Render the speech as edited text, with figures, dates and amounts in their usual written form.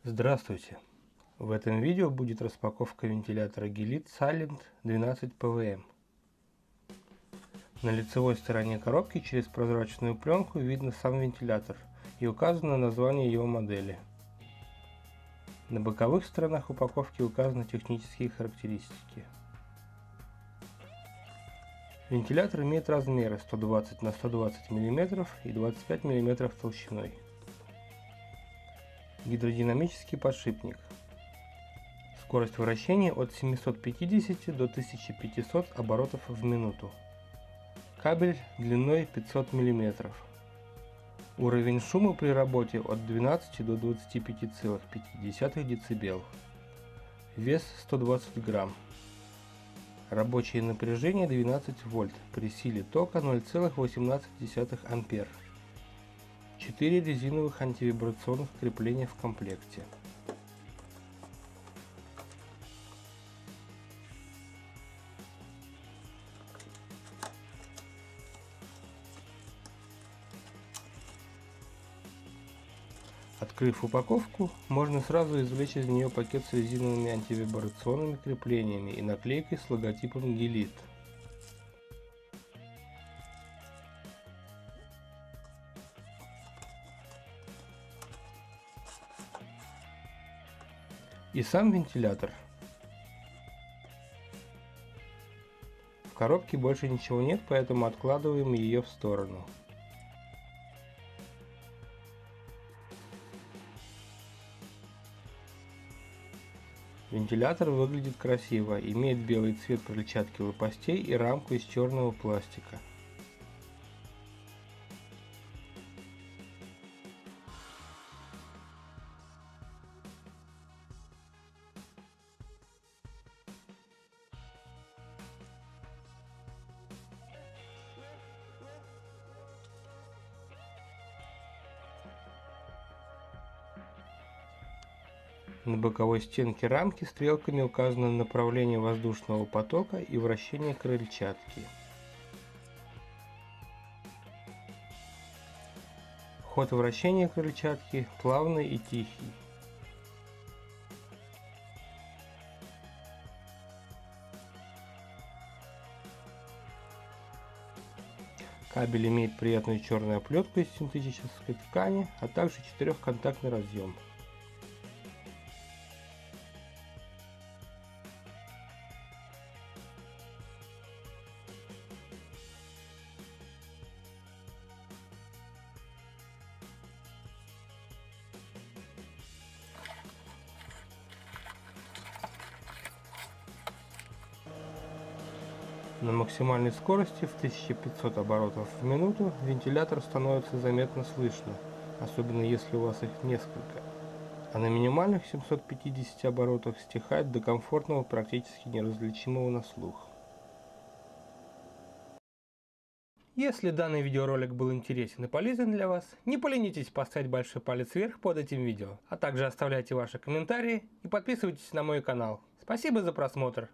Здравствуйте! В этом видео будет распаковка вентилятора Gillette Silent 12 PWM. На лицевой стороне коробки через прозрачную пленку видно сам вентилятор и указано название его модели. На боковых сторонах упаковки указаны технические характеристики. Вентилятор имеет размеры 120 на 120 мм и 25 мм толщиной. Гидродинамический подшипник. Скорость вращения от 750 до 1500 оборотов в минуту. Кабель длиной 500 мм. Уровень шума при работе от 12 до 25,5 дБ. Вес 120 грамм. Рабочее напряжение 12 вольт при силе тока 0,18 ампер. 4 резиновых антивибрационных крепления в комплекте. Открыв упаковку, можно сразу извлечь из нее пакет с резиновыми антивибрационными креплениями и наклейкой с логотипом Gillette. И сам вентилятор. В коробке больше ничего нет, поэтому откладываем ее в сторону. Вентилятор выглядит красиво, имеет белый цвет крыльчатки лопастей и рамку из черного пластика. На боковой стенке рамки стрелками указано направление воздушного потока и вращение крыльчатки. Ход вращения крыльчатки плавный и тихий. Кабель имеет приятную черную оплетку из синтетической ткани, а также четырехконтактный разъем. На максимальной скорости в 1500 оборотов в минуту вентилятор становится заметно слышно, особенно если у вас их несколько, а на минимальных 750 оборотах стихает до комфортного, практически неразличимого на слух. Если данный видеоролик был интересен и полезен для вас, не поленитесь поставить большой палец вверх под этим видео, а также оставляйте ваши комментарии и подписывайтесь на мой канал. Спасибо за просмотр!